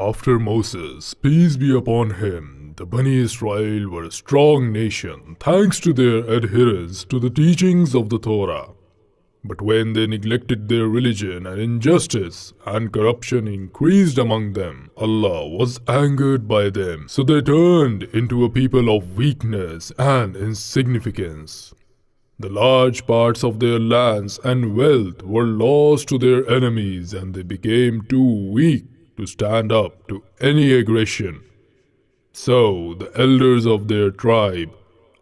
After Moses, peace be upon him, the Bani Israel were a strong nation thanks to their adherence to the teachings of the Torah. But when they neglected their religion and injustice and corruption increased among them, Allah was angered by them, so they turned into a people of weakness and insignificance. The large parts of their lands and wealth were lost to their enemies, and they became too weak to stand up to any aggression. So the elders of their tribe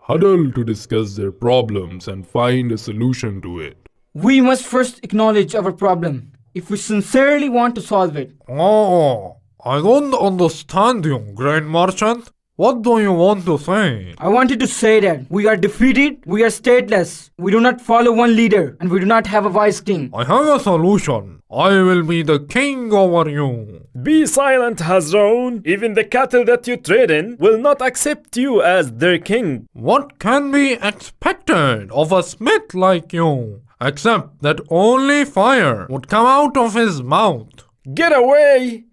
huddled to discuss their problems and find a solution to it. We must first acknowledge our problem if we sincerely want to solve it. Oh, I don't understand you, Grand Merchant. What do you want to say? I wanted to say that we are defeated, we are stateless, we do not follow one leader, and we do not have a wise king. I have a solution. I will be the king over you. Be silent, Hazron. Even the cattle that you trade in will not accept you as their king. What can be expected of a smith like you, except that only fire would come out of his mouth? Get away!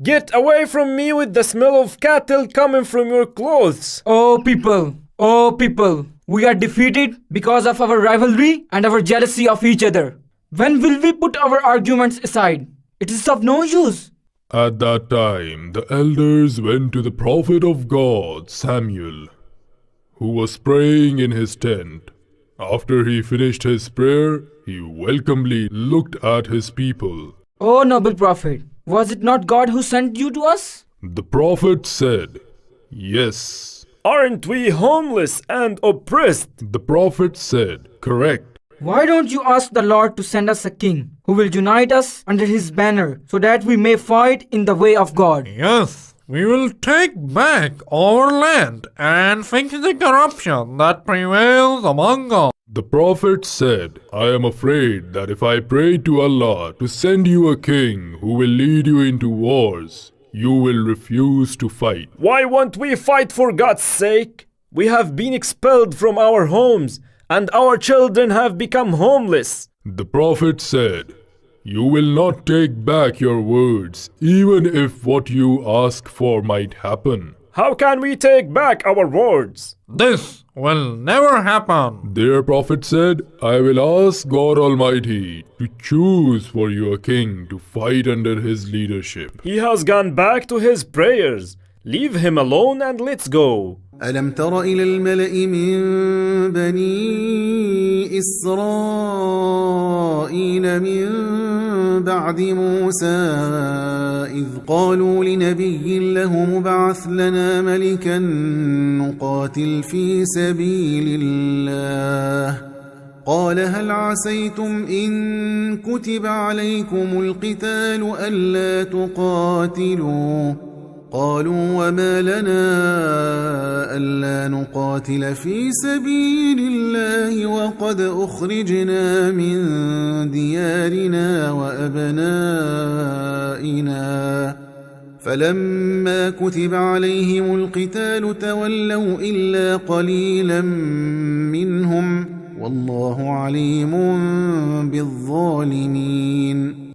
Get away from me with the smell of cattle coming from your clothes. Oh people, we are defeated because of our rivalry and our jealousy of each other. When will we put our arguments aside? It is of no use. At that time, the elders went to the prophet of God, Samuel, who was praying in his tent. After he finished his prayer, he welcomely looked at his people. Oh noble prophet, was it not God who sent you to us? The prophet said, "Yes." Aren't we homeless and oppressed? The prophet said, "Correct." Why don't you ask the Lord to send us a king who will unite us under his banner so that we may fight in the way of God? Yes, we will take back our land and fix the corruption that prevails among us. The prophet said, "I am afraid that if I pray to Allah to send you a king who will lead you into wars, you will refuse to fight." Why won't we fight for God's sake? We have been expelled from our homes, and our children have become homeless. The prophet said, "You will not take back your words, even if what you ask for might happen." How can we take back our words? This will never happen. Their prophet said, "I will ask God Almighty to choose for you a king to fight under his leadership." He has gone back to his prayers. Leave him alone and let's go. ألم تر إلى الملأ من بني إسرائيل من بعد موسى إذ قالوا لنبي له مبعث لنا ملكا نقاتل في سبيل الله قال هل عسيتم إن كتب عليكم القتال ألا تقاتلوا قالوا وما لنا ألا نقاتل في سبيل الله وقد أخرجنا من ديارنا وأبنائنا فلما كتب عليهم القتال تولوا إلا قليلا منهم والله عليم بالظالمين.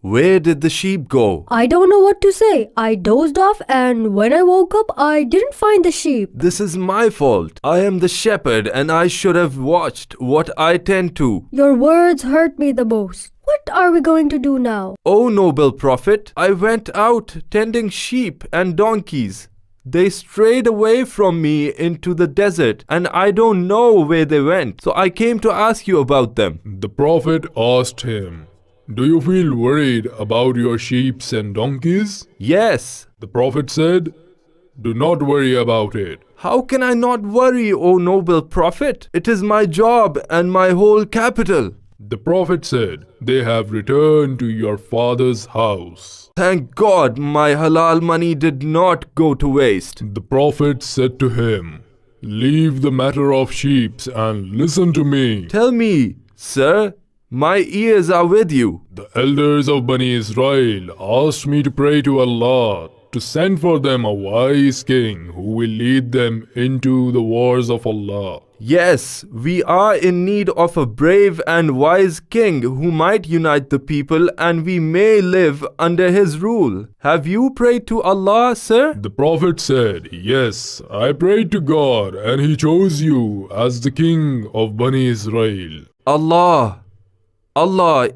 Where did the sheep go? I don't know what to say. I dozed off, and when I woke up, I didn't find the sheep. This is my fault. I am the shepherd and I should have watched what I tend to. Your words hurt me the most. What are we going to do now? O noble prophet, I went out tending sheep and donkeys. They strayed away from me into the desert and I don't know where they went. So I came to ask you about them. The prophet asked him, "Do you feel worried about your sheep and donkeys?" Yes. The prophet said, "Do not worry about it." How can I not worry, O noble prophet? It is my job and my whole capital. The prophet said, "They have returned to your father's house." Thank God my halal money did not go to waste. The prophet said to him, "Leave the matter of sheep and listen to me." Tell me, sir, my ears are with you. The elders of Bani Israel asked me to pray to Allah to send for them a wise king who will lead them into the wars of Allah. Yes, we are in need of a brave and wise king who might unite the people and we may live under his rule. Have you prayed to Allah, sir? The Prophet said, Yes, I prayed to God and He chose you as the king of Bani Israel. Allah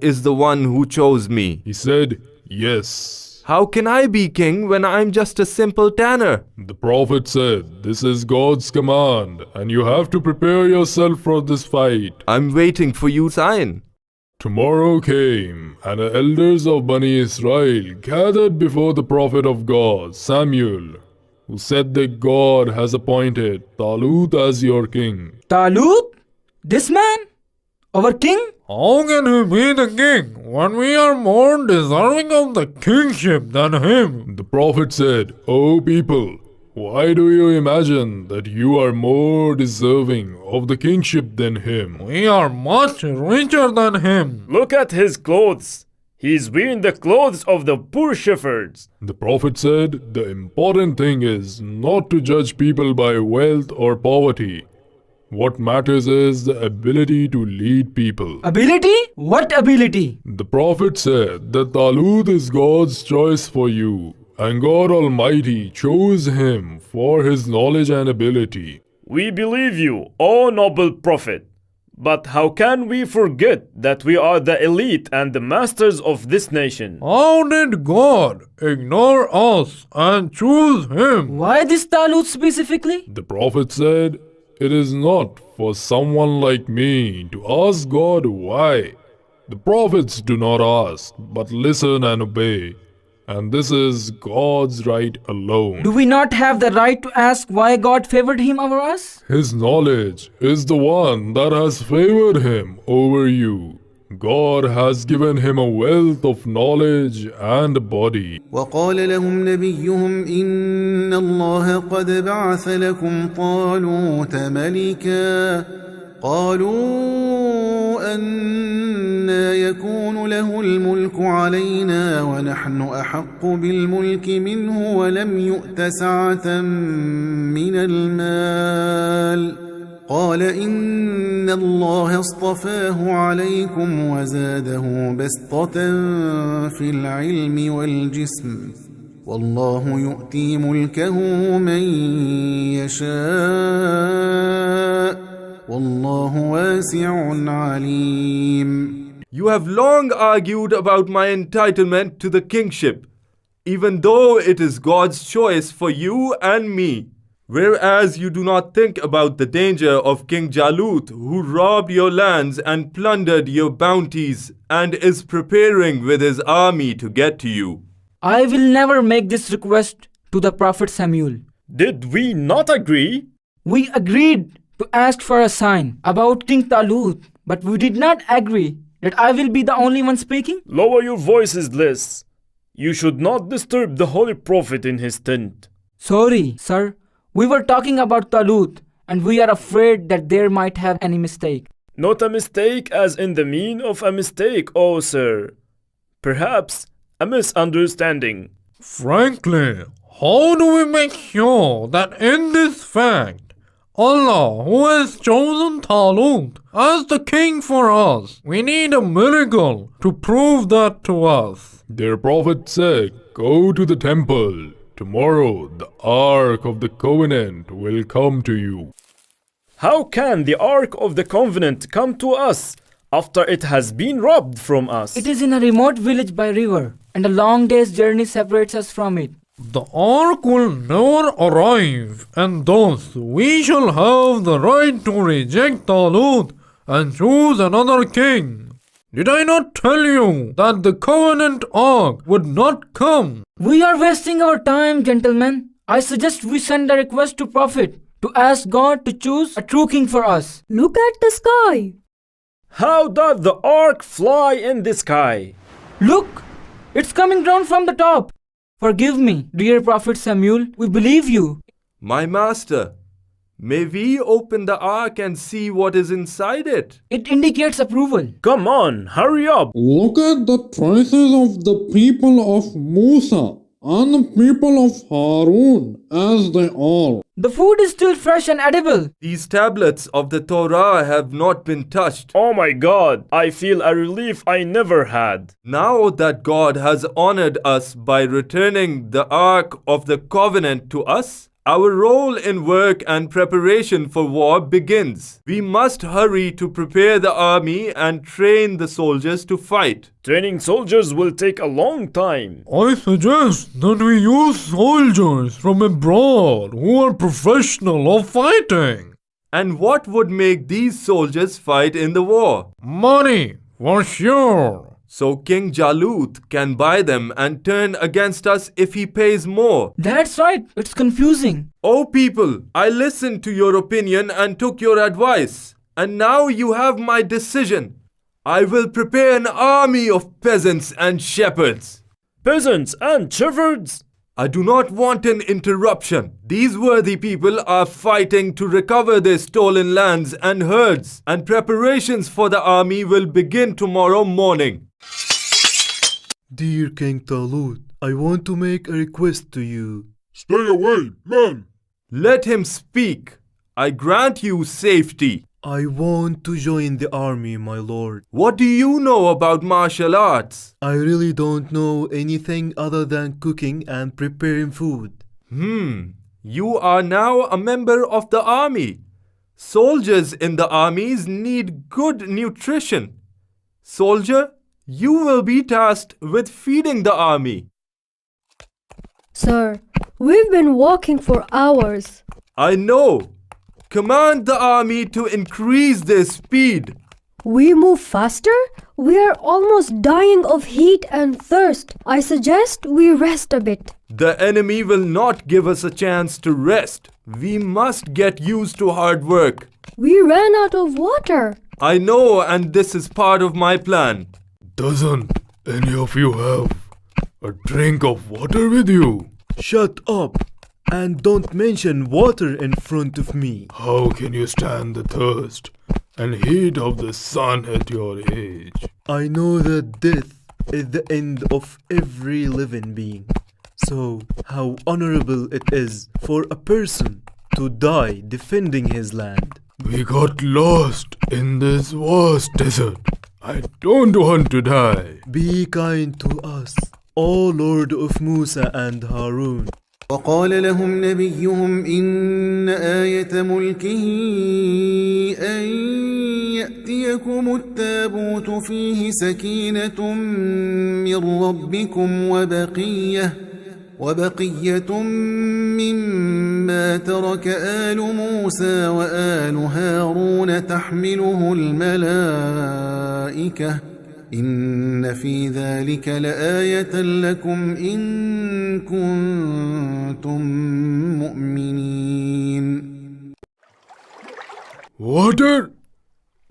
is the one who chose me. He said, Yes. How can I be king when I'm just a simple tanner? The Prophet said, This is God's command and you have to prepare yourself for this fight. I'm waiting for you to sign. Tomorrow came, and the elders of Bani Israel gathered before the Prophet of God, Samuel, who said that God has appointed Taloot as your king. Taloot? This man? Our king? How can he be the king when we are more deserving of the kingship than him? The Prophet said, O people, why do you imagine that you are more deserving of the kingship than him? We are much richer than him. Look at his clothes. He is wearing the clothes of the poor shepherds. The Prophet said, The important thing is not to judge people by wealth or poverty. What matters is the ability to lead people. Ability? What ability? The Prophet said that Taloot is God's choice for you, and God Almighty chose him for his knowledge and ability. We believe you, O noble Prophet. But how can we forget that we are the elite and the masters of this nation? How did God ignore us and choose him? Why this Taloot specifically? The Prophet said, It is not for someone like me to ask God why. The prophets do not ask, but listen and obey. And this is God's right alone. Do we not have the right to ask why God favored him over us? His knowledge is the one that has favored him over you. God has given him a wealth of knowledge and body. وقال لهم نبيهم إن الله قد بعث لكم طالوت ملكا قالوا أنى يكون له الملك علينا ونحن أحق بالملك منه ولم يؤت سعة من المال قال إن الله اصطفاه عليكم وزاده بسطة في العلم والجسم والله يؤتي ملكه من يشاء والله واسع عليم. You have long argued about my entitlement to the kingship, even though it is God's choice for you and me. Whereas you do not think about the danger of King Jaloot, who robbed your lands and plundered your bounties and is preparing with his army to get to you. I will never make this request to the Prophet Samuel. Did we not agree? We agreed to ask for a sign about King Taloot, but we did not agree that I will be the only one speaking. Lower your voices, Liz. You should not disturb the Holy Prophet in his tent. Sorry, sir. We were talking about Taloot, and we are afraid that there might have any mistake. Not a mistake as in the mean of a mistake, oh sir. Perhaps a misunderstanding. Frankly, how do we make sure that in this fact, Allah, who has chosen Taloot as the king for us, we need a miracle to prove that to us? Their Prophet said, Go to the temple. Tomorrow the Ark of the Covenant will come to you. How can the Ark of the Covenant come to us after it has been robbed from us? It is in a remote village by river, and a long day's journey separates us from it. The ark will never arrive, and thus we shall have the right to reject Taloot and choose another king. Did I not tell you that the covenant ark would not come? We are wasting our time, gentlemen. I suggest we send a request to Prophet to ask God to choose a true king for us. Look at the sky. How does the Ark fly in the sky? Look, it's coming down from the top. Forgive me, dear Prophet Samuel, we believe you. My master, may we open the ark and see what is inside it? It indicates approval. Come on, hurry up. Look at the traces of the people of Musa and the people of Harun as they are. The food is still fresh and edible. These tablets of the Torah have not been touched. Oh my God, I feel a relief I never had. Now that God has honored us by returning the Ark of the Covenant to us, our role in work and preparation for war begins. We must hurry to prepare the army and train the soldiers to fight. Training soldiers will take a long time. I suggest that we use soldiers from abroad who are professional of fighting. And what would make these soldiers fight in the war? Money, for sure. So King Jaloot can buy them and turn against us if he pays more. That's right, it's confusing. Oh people, I listened to your opinion and took your advice. And now you have my decision. I will prepare an army of peasants and shepherds. Peasants and shepherds? I do not want an interruption. These worthy people are fighting to recover their stolen lands and herds, and preparations for the army will begin tomorrow morning. Dear King Taloot, I want to make a request to you. Stay away, man! Let him speak. I grant you safety. I want to join the army, my lord. What do you know about martial arts? I really don't know anything other than cooking and preparing food. You are now a member of the army. Soldiers in the armies need good nutrition. Soldier, you will be tasked with feeding the army. Sir, we've been walking for hours. I know. Command the army to increase their speed. We move faster? We are almost dying of heat and thirst. I suggest we rest a bit. The enemy will not give us a chance to rest. We must get used to hard work. We ran out of water. I know, and this is part of my plan. Doesn't any of you have a drink of water with you? Shut up and don't mention water in front of me. How can you stand the thirst and heat of the sun at your age? I know that death is the end of every living being. So, how honorable it is for a person to die defending his land. We got lost in this vast desert. I don't want to die. Be kind to us, O Lord of Musa and Harun. وقال لهم نبيهم إن آية ملكه أن يأتيكم التابوت فيه سكينة من ربكم وبقية مما ترك آل موسى وآل هارون تحمله الملائكة إن في ذلك لآية لكم إن كنتم مؤمنين. Water?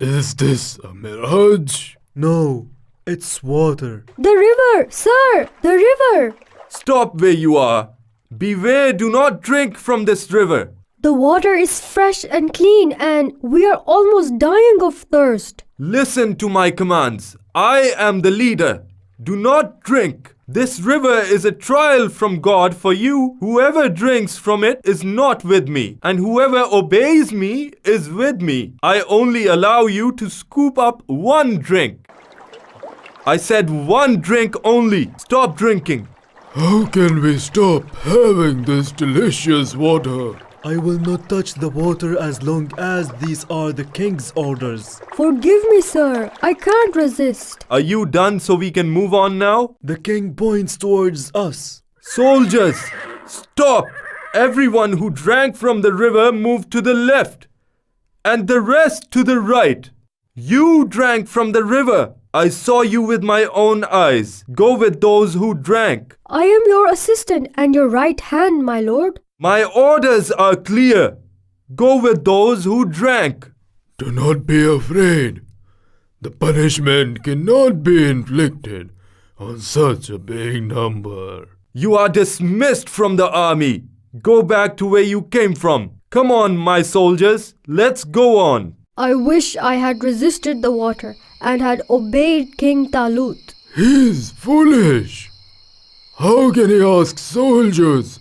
Is this a mirage? No, it's water. The river, sir, the river. Stop where you are. Beware, do not drink from this river. The water is fresh and clean and we are almost dying of thirst. Listen to my commands. I am the leader. Do not drink. This river is a trial from God for you. Whoever drinks from it is not with me, and whoever obeys me is with me. I only allow you to scoop up one drink. I said one drink only. Stop drinking. How can we stop having this delicious water? I will not touch the water as long as these are the king's orders. Forgive me, sir. I can't resist. Are you done so we can move on now? The king points towards us. Soldiers, stop! Everyone who drank from the river moved to the left, and the rest to the right. You drank from the river. I saw you with my own eyes. Go with those who drank. I am your assistant and your right hand, my lord. My orders are clear. Go with those who drank. Do not be afraid. The punishment cannot be inflicted on such a big number. You are dismissed from the army. Go back to where you came from. Come on, my soldiers. Let's go on. I wish I had resisted the water and had obeyed King Taloot. He is foolish. How can he ask soldiers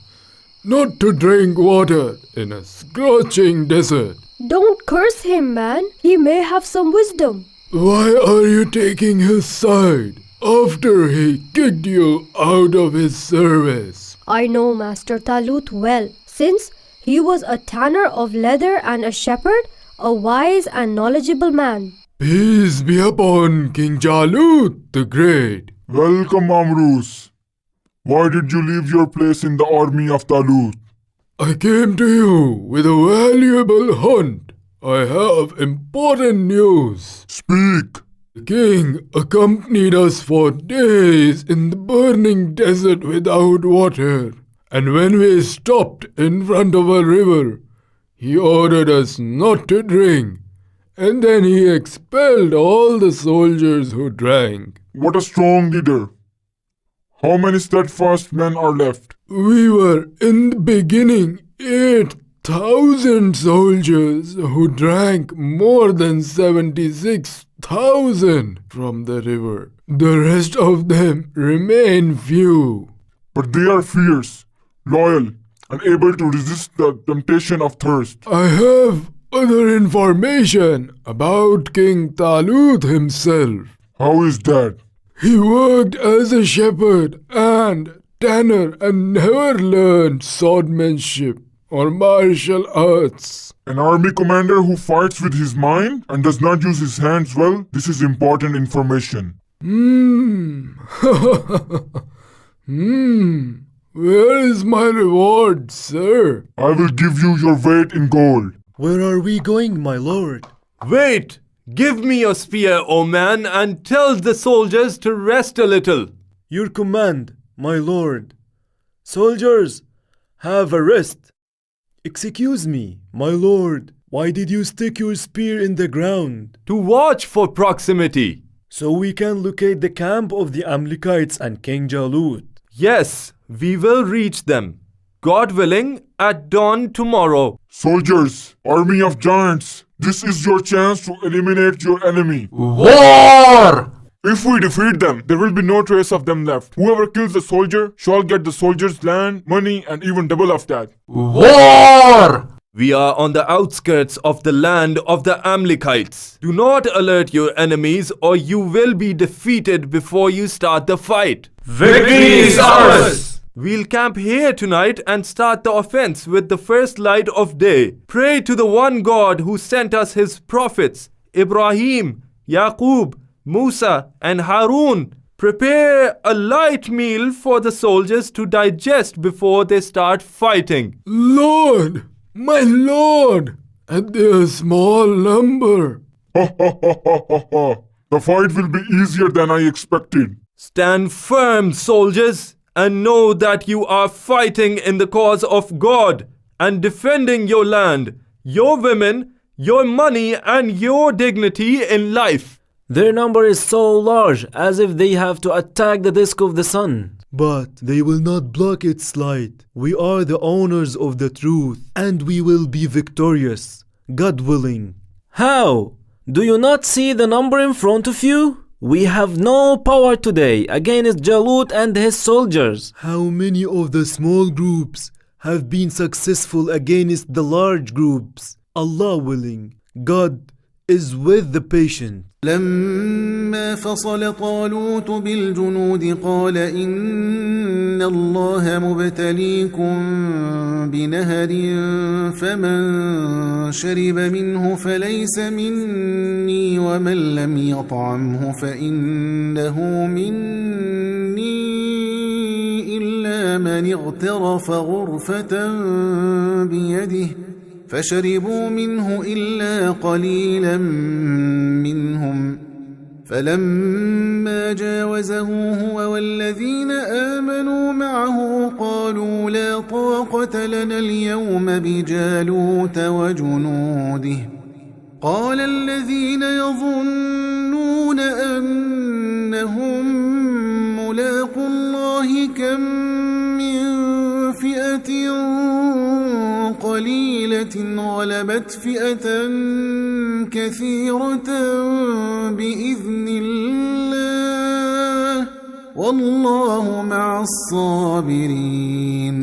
not to drink water in a scorching desert. Don't curse him, man. He may have some wisdom. Why are you taking his side after he kicked you out of his service? I know Master Taloot well, since he was a tanner of leather and a shepherd, a wise and knowledgeable man. Peace be upon King Jaloot the Great. Welcome, Amrus. Why did you leave your place in the army of Taloot? I came to you with a valuable hunt. I have important news. Speak. The king accompanied us for days in the burning desert without water. And when we stopped in front of a river, he ordered us not to drink. And then he expelled all the soldiers who drank. What a strong leader. How many steadfast men are left? We were in the beginning 8,000 soldiers who drank more than 76,000 from the river. The rest of them remain few. But they are fierce, loyal, and able to resist the temptation of thirst. I have other information about King Taloot himself. How is that? He worked as a shepherd and tanner and never learned swordsmanship or martial arts. An army commander who fights with his mind and does not use his hands well? This is important information. Where is my reward, sir? I will give you your weight in gold. Where are we going, my lord? Wait! Give me your spear, O man, and tell the soldiers to rest a little. Your command, my lord. Soldiers, have a rest. Excuse me, my lord. Why did you stick your spear in the ground? To watch for proximity. So we can locate the camp of the Amalekites and King Jaloot. Yes, we will reach them. God willing, at dawn tomorrow. Soldiers, army of giants, this is your chance to eliminate your enemy. War! If we defeat them, there will be no trace of them left. Whoever kills the soldier shall get the soldier's land, money, and even double of that. War! We are on the outskirts of the land of the Amalekites. Do not alert your enemies or you will be defeated before you start the fight. Victory is ours! We'll camp here tonight and start the offense with the first light of day. Pray to the one God who sent us his prophets, Ibrahim, Yaqub, Musa, and Harun. Prepare a light meal for the soldiers to digest before they start fighting. Lord, my lord, at their small number. The fight will be easier than I expected. Stand firm, soldiers, and know that you are fighting in the cause of God and defending your land, your women, your money, and your dignity in life. Their number is so large, as if they have to attack the disk of the sun. But they will not block its light. We are the owners of the truth, and we will be victorious, God willing. How? Do you not see the number in front of you? We have no power today against Jaloot and his soldiers. How many of the small groups have been successful against the large groups? Allah willing, God is with the patient. لما فصل طالوت بالجنود قال إن الله مبتليكم بنهر فمن شرب منه فليس مني ومن لم يطعمه فإنه مني إلا من اغترف غرفة بيده فشربوا منه إلا قليلا منهم فلما جاوزه هو والذين آمنوا معه قالوا لا طاقة لنا اليوم بجالوت وجنوده قال الذين يظنون أنهم ملاقو الله كم من فئة قليلة غلبت فئة كثيرة بإذن الله والله مع الصابرين.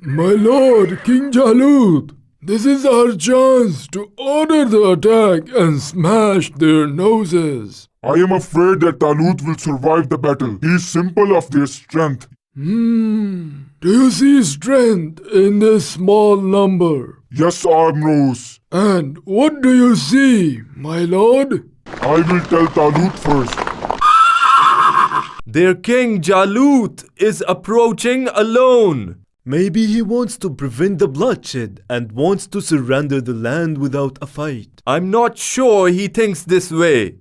My lord, King Jaloot, this is our chance to order the attack and smash their noses. I am afraid that Taloot will survive the battle. He is simple of their strength. Do you see strength in this small number? Yes, Armrose. And what do you see, my lord? I will tell Taloot first. Their king Jaloot is approaching alone. Maybe he wants to prevent the bloodshed and wants to surrender the land without a fight. I'm not sure he thinks this way.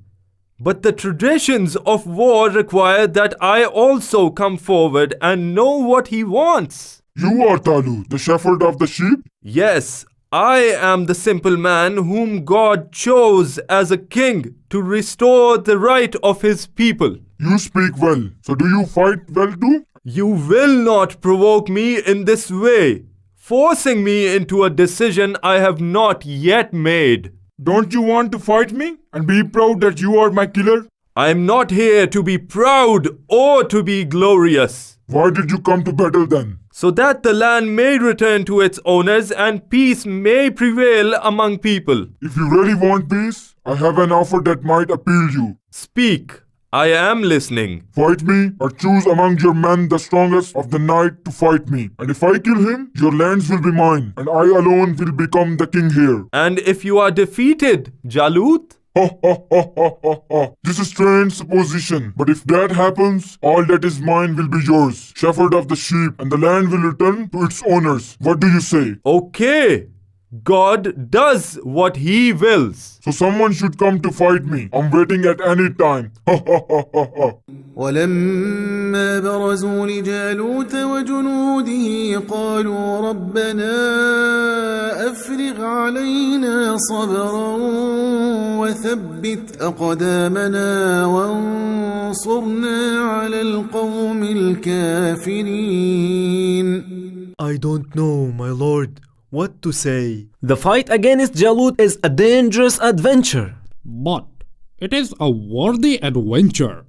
But the traditions of war require that I also come forward and know what he wants. You are Taloot, the shepherd of the sheep? Yes, I am the simple man whom God chose as a king to restore the right of his people. You speak well. So do you fight well too? You will not provoke me in this way, forcing me into a decision I have not yet made. Don't you want to fight me and be proud that you are my killer? I am not here to be proud or to be glorious. Why did you come to battle then? So that the land may return to its owners and peace may prevail among people. If you really want peace, I have an offer that might appeal you. Speak. I am listening. Fight me or choose among your men the strongest of the night to fight me. And if I kill him, your lands will be mine, and I alone will become the king here. And if you are defeated, Jaloot? Ha ha ha ha ha ha. This is strange supposition, but if that happens, all that is mine will be yours, shepherd of the sheep, and the land will return to its owners. What do you say? Okay. God does what he wills. So someone should come to fight me. I'm waiting at any time. Ha ha ha ha ha. ولما برزوا لجالوت وجنوده قالوا ربنا أفرغ علينا صبرا وثبت أقدامنا وانصرنا على القوم الكافرين. I don't know, my lord, what to say. The fight against Jaloot is a dangerous adventure. But it is a worthy adventure.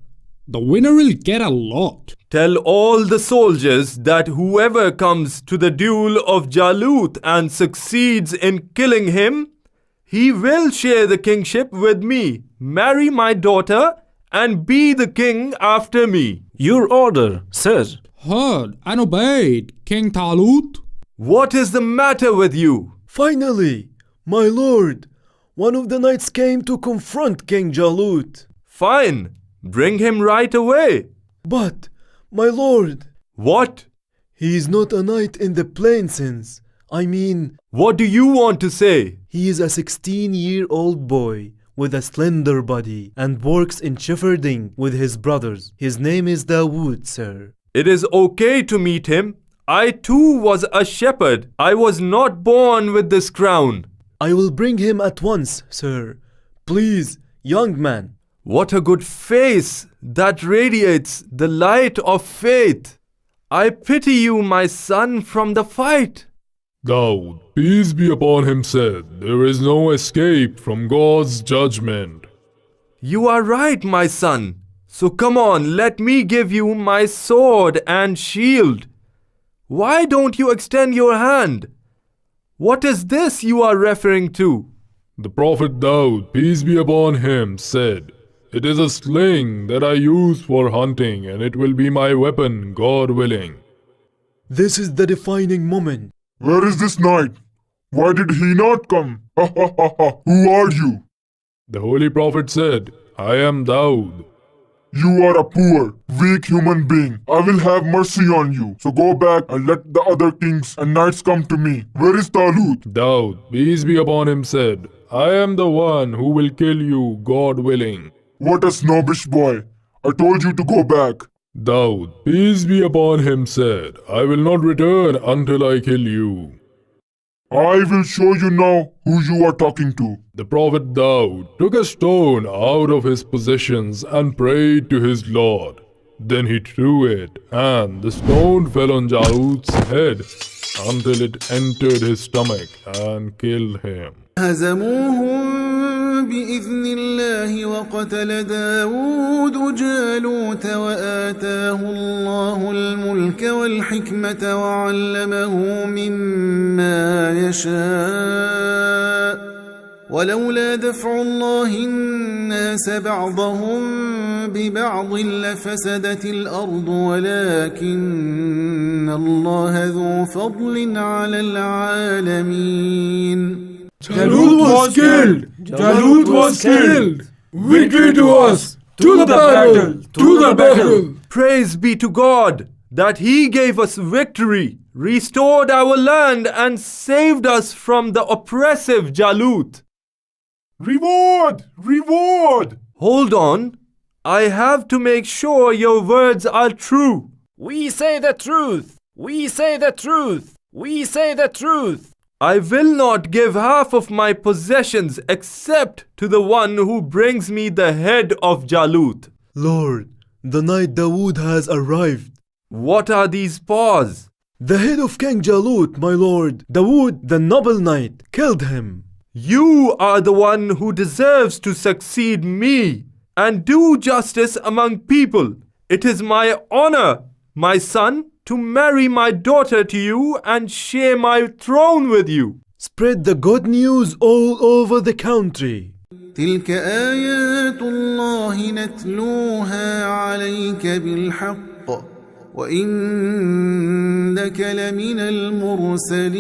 The winner will get a lot. Tell all the soldiers that whoever comes to the duel of Jaloot and succeeds in killing him, he will share the kingship with me, marry my daughter, and be the king after me. Your order, sir. Heard and obeyed, King Taloot. What is the matter with you? Finally, my lord, one of the knights came to confront King Jaloot. Fine, bring him right away. But, my lord, What? he is not a knight in the plain sense. I mean, What do you want to say? he is a 16-year-old boy with a slender body and works in shepherding with his brothers. His name is Dawood, sir. It is okay to meet him. I too was a shepherd. I was not born with this crown. I will bring him at once, sir. Please, young man. What a good face that radiates the light of faith. I pity you, my son, from the fight. Daud, peace be upon him, said, there is no escape from God's judgment. You are right, my son. So come on, let me give you my sword and shield. Why don't you extend your hand? What is this you are referring to? The Prophet Daud, peace be upon him, said, it is a sling that I use for hunting, and it will be my weapon, God willing. This is the defining moment. Where is this knight? Why did he not come? Ha ha ha ha. Who are you? The Holy Prophet said, I am Daud. You are a poor, weak human being. I will have mercy on you. So go back and let the other kings and knights come to me. Where is Taloot? Daud, peace be upon him, said, I am the one who will kill you, God willing. What a snobbish boy. I told you to go back. Daud, peace be upon him, said, I will not return until I kill you. I will show you now who you are talking to. The Prophet Daud took a stone out of his possessions and prayed to his Lord. Then he threw it, and the stone fell on Jaloot's head until it entered his stomach and killed him. هزموهم بإذن الله وقتل داود جالوت وآتاه الله الملك والحكمة وعلمه مما يشاء ولولا دفع الله الناس بعضهم ببعض لفسدت الأرض ولكن الله ذو فضل على العالمين. Jaloot was killed! Jaloot was killed! Victory to us! To the battle! To the battle! Praise be to God that He gave us victory, restored our land, and saved us from the oppressive Jaloot. Reward! Reward! Hold on. I have to make sure your words are true. We say the truth. We say the truth. We say the truth. I will not give half of my possessions except to the one who brings me the head of Jaloot. Lord, the knight Dawood has arrived. What are these paws? The head of King Jaloot, my lord. Dawood, the noble knight, killed him. You are the one who deserves to succeed me and do justice among people. It is my honor, my son, to marry my daughter to you and share my throne with you. Spread the good news all over the country. تلك آيات الله نتلوها عليك بالحق وإنك لمن المرسلين.